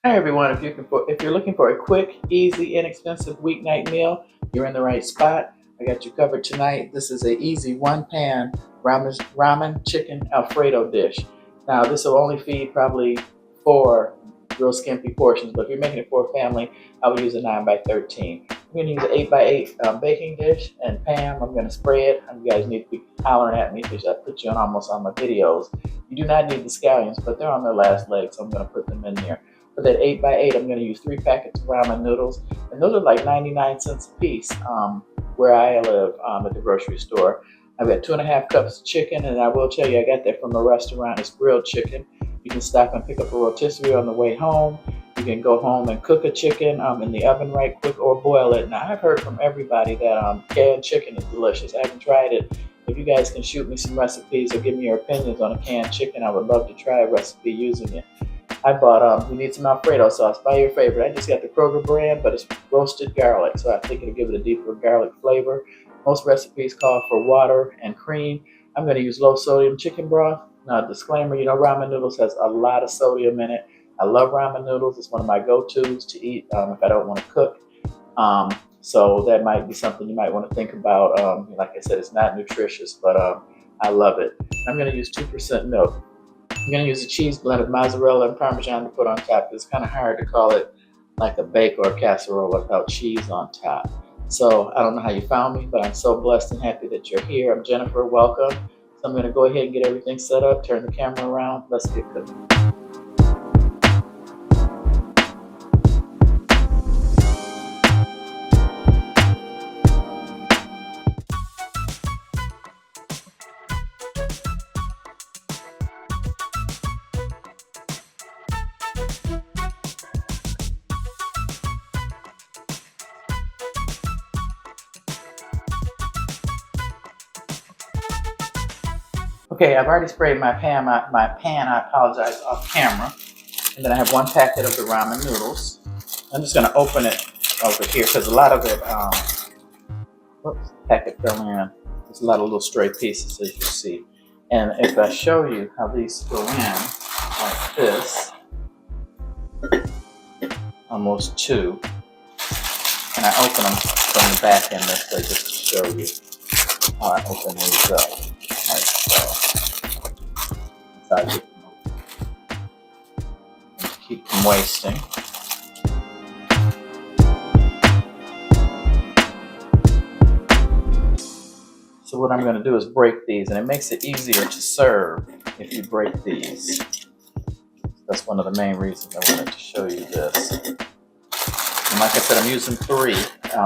Hi everyone, if you're looking for a quick, easy, inexpensive weeknight meal, you're in the right spot. I got you covered tonight. This is an easy one-pan ramen chicken Alfredo dish. Now this will only feed probably 4 real skimpy portions, but if you're making it for a family, I would use a 9 by 13. I'm going to use an 8 by 8 baking dish and pan. I'm going to spray it. You guys need to be hollering at me because I put you on almost all my videos. You do not need the scallions, but they're on their last leg, so I'm going to put them in there. For that 8 by 8, I'm going to use 3 packets of ramen noodles, and those are like 99 cents a piece where I live at the grocery store. I've got 2.5 cups of chicken, and I will tell you I got that from a restaurant. It's grilled chicken. You can stop and pick up a rotisserie on the way home. You can go home and cook a chicken in the oven right quick or boil it. Now, I've heard from everybody that canned chicken is delicious. I haven't tried it. If you guys can shoot me some recipes or give me your opinions on a canned chicken, I would love to try a recipe using it. I bought, you need some Alfredo sauce, buy your favorite. I just got the Kroger brand, but it's roasted garlic, so I think it'll give it a deeper garlic flavor. Most recipes call for water and cream. I'm going to use low sodium chicken broth. Now, disclaimer, you know ramen noodles has a lot of sodium in it. I love ramen noodles. It's one of my go-tos to eat if I don't want to cook. So that might be something you might want to think about. Like I said, it's not nutritious, but I love it. I'm going to use 2% milk. I'm going to use a cheese blend of mozzarella and Parmesan to put on top. It's kind of hard to call it like a bake or a casserole without cheese on top. So I don't know how you found me, but I'm so blessed and happy that you're here. I'm Jennifer, welcome. So I'm going to go ahead and get everything set up, turn the camera around. Let's get cooking. Okay, I've already sprayed my pan, I apologize, off camera. And then I have 1 packet of the ramen noodles. I'm just gonna open it over here because a lot of it, whoops, packet fell in. There's a lot of little stray pieces as you see. And if I show you how these go in, like this, almost 2, and I open them from the back end this way just to show you how I open these up, like so. That's how I get them open. Keep from wasting. So what I'm going to do is break these, and it makes it easier to serve if you break these. That's one of the main reasons I wanted to show you this. And like I said, I'm using 3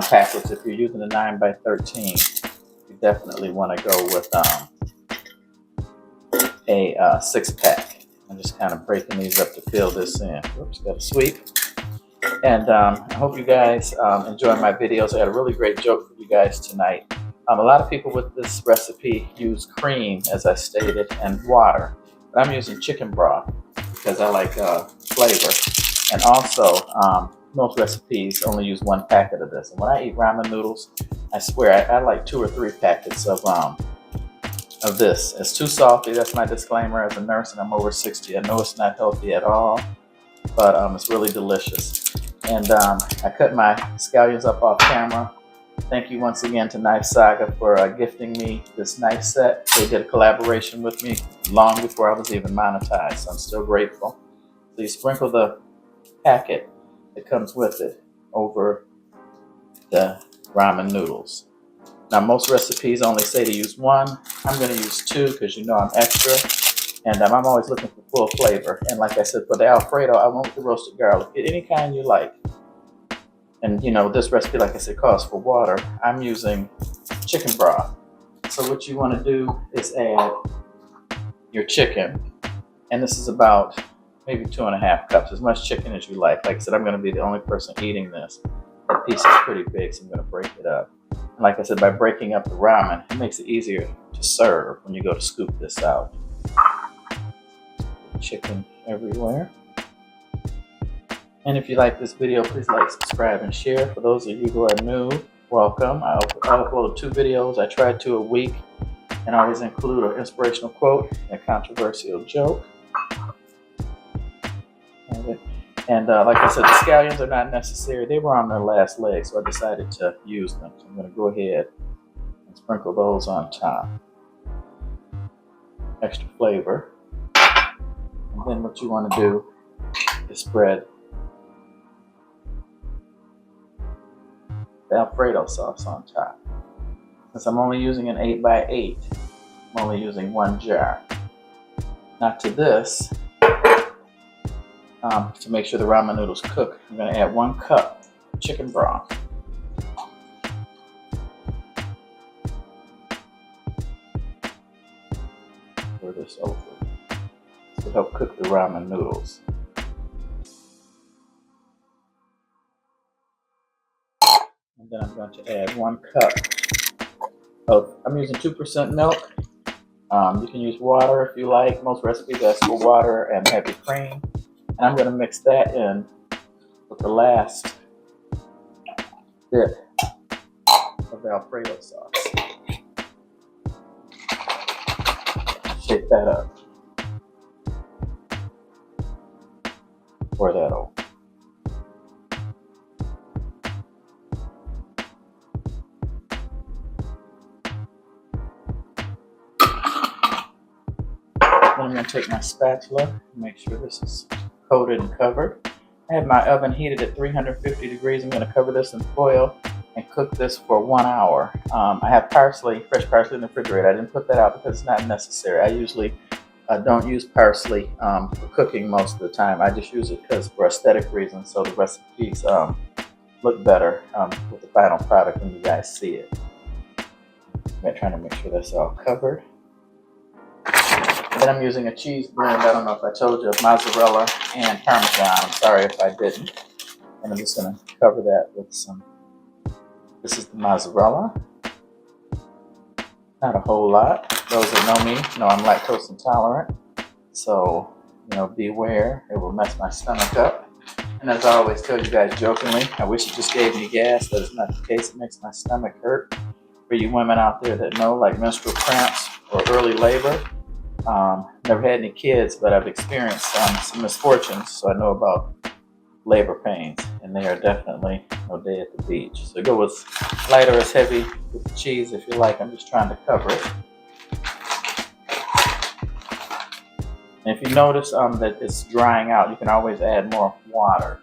packets. If you're using a 9 by 13, you definitely want to go with a 6-pack. I'm just kind of breaking these up to fill this in. Oops, got to sweep. And I hope you guys enjoy my videos. I had a really great joke for you guys tonight. A lot of people with this recipe use cream, as I stated, and water. But I'm using chicken broth because I like flavor. And also, most recipes only use 1 packet of this. And when I eat ramen noodles, I swear I like 2 or 3 packets of this. It's too salty. That's my disclaimer as a nurse, and I'm over 60. I know it's not healthy at all, but it's really delicious. And I cut my scallions up off camera. Thank you once again to Knife Saga for gifting me this knife set. They did a collaboration with me long before I was even monetized, so I'm still grateful. So you sprinkle the packet that comes with it over the ramen noodles. Now most recipes only say to use 1. I'm going to use 2 because you know I'm extra, and I'm always looking for full flavor. And like I said, for the Alfredo, I want the roasted garlic. Get any kind you like. And you know, this recipe, like I said, calls for water. I'm using chicken broth. So what you want to do is add your chicken. And this is about maybe 2.5 cups, as much chicken as you like. Like I said, I'm going to be the only person eating this. That piece is pretty big, so I'm going to break it up. And like I said, by breaking up the ramen, it makes it easier to serve when you go to scoop this out. Chicken everywhere. And if you like this video, please like, subscribe, and share. For those of you who are new, welcome. I upload 2 videos. I try 2 a week, and I always include an inspirational quote and a controversial joke. And like I said, the scallions are not necessary. They were on their last leg, so I decided to use them. So I'm going to go ahead and sprinkle those on top. Extra flavor. And then what you want to do is spread the Alfredo sauce on top. Since I'm only using an 8x8, I'm only using 1 jar. Now to this, to make sure the ramen noodles cook, I'm going to add 1 cup chicken broth. Pour this over. This will help cook the ramen noodles. And then I'm going to add 1 cup of, I'm using 2% milk. You can use water if you like. Most recipes ask for water and heavy cream. And I'm going to mix that in with the last bit of the Alfredo sauce. Shake that up. Pour that over. Then I'm going to take my spatula and make sure this is coated and covered. I have my oven heated at 350 degrees. I'm going to cover this in foil and cook this for 1 hour. I have parsley, fresh parsley in the refrigerator. I didn't put that out because it's not necessary. I usually don't use parsley for cooking most of the time. I just use it because for aesthetic reasons, so the recipes look better with the final product when you guys see it. I'm trying to make sure that's all covered. Then I'm using a cheese blend, I don't know if I told you, of mozzarella and Parmesan. I'm sorry if I didn't. And I'm just going to cover that with some, this is the mozzarella. Not a whole lot. Those that know me know I'm lactose intolerant. So, you know, beware, it will mess my stomach up. And as I always tell you guys jokingly, I wish it just gave me gas. That is not the case. It makes my stomach hurt. For you women out there that know, like menstrual cramps or early labor, never had any kids, but I've experienced some misfortunes, so I know about labor pains, and they are definitely no day at the beach. So go as light or as heavy with the cheese if you like. I'm just trying to cover it. And if you notice that it's drying out, you can always add more water.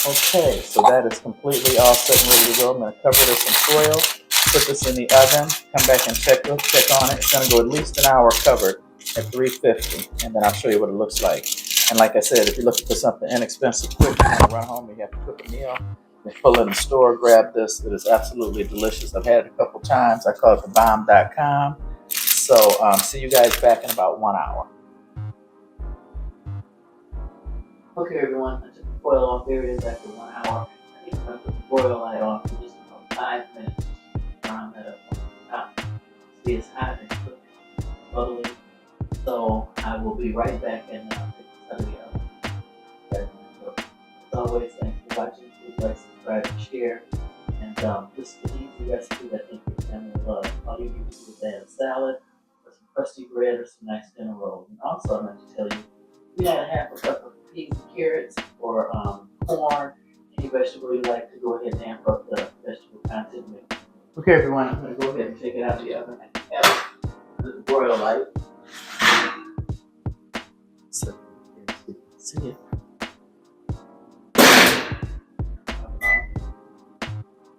Okay, so that is completely all set and ready to go. I'm going to cover this in foil, put this in the oven, come back and check on it. It's going to go at least an hour covered at 350, and then I'll show you what it looks like. And like I said, if you're looking for something inexpensive, quick, you want to run home, you have to cook a meal, you pull in the store, grab this. It is absolutely delicious. I've had it a couple times. I call it the bomb.com. So see you guys back in about 1 hour. Okay, everyone, I took the foil off. There it is after 1 hour. I think I'm going to put the foil light on for just about 5 minutes. Round that up on the top. See, it's hot and cooked, bubbly. So I will be right back and take this out of the oven. Okay. So, as always, thanks for watching. Please like, subscribe, and share. And this is the easy recipe that I think your family will love. All you need to do is add a salad, or some crusty bread, or some nice dinner rolls. And also, I meant to tell you, if you add half a cup of peas and carrots, or corn, any vegetable you like, to go ahead and amp up the vegetable content mix. Okay, everyone, I'm going to go ahead and take it out of the oven and have the broil light. So, you can see it.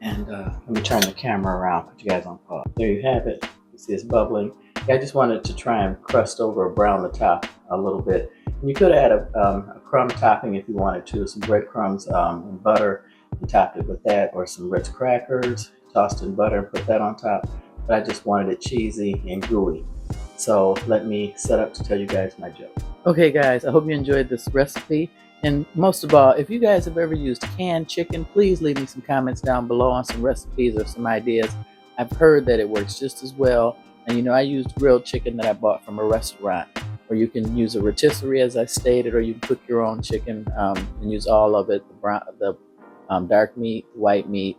And let me turn the camera around, put you guys on pause. There you have it. You see it's bubbling. I just wanted to try and crust over or brown the top a little bit. And you could add a crumb topping if you wanted to, some breadcrumbs and butter, and topped it with that, or some Ritz crackers, tossed in butter and put that on top. But I just wanted it cheesy and gooey. So let me set up to tell you guys my joke. Okay guys, I hope you enjoyed this recipe. And most of all, if you guys have ever used canned chicken, please leave me some comments down below on some recipes or some ideas. I've heard that it works just as well. And you know, I used grilled chicken that I bought from a restaurant. Or you can use a rotisserie as I stated, or you can cook your own chicken and use all of it, the dark meat, white meat.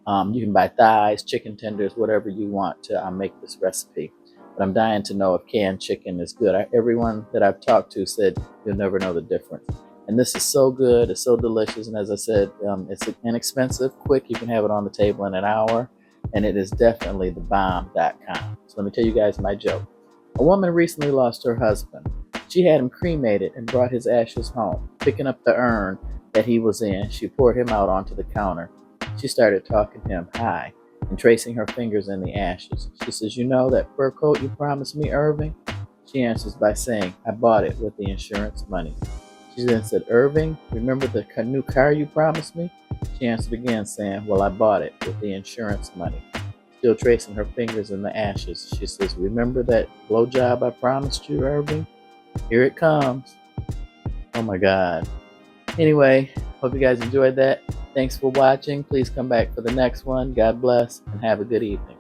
You can buy thighs, chicken tenders, whatever you want to make this recipe. but I'm dying to know if canned chicken is good. Everyone that I've talked to said you'll never know the difference. And this is so good, it's so delicious, and as I said, it's inexpensive, quick. You can have it on the table in an hour, and it is definitely the bomb.com. So let me tell you guys my joke. A woman recently lost her husband. She had him cremated and brought his ashes home. Picking up the urn that he was in, she poured him out onto the counter. She started talking to him high and tracing her fingers in the ashes. She says, "You know that fur coat you promised me, Irving?" She answers by saying, "I bought it with the insurance money." She then said, "Irving, remember the new car you promised me?" She answered again saying, "Well, I bought it with the insurance money." Still tracing her fingers in the ashes, she says, "Remember that blowjob I promised you, Irving? Here it comes." Oh my God. Anyway, hope you guys enjoyed that. Thanks for watching. Please come back for the next one. God bless and have a good evening.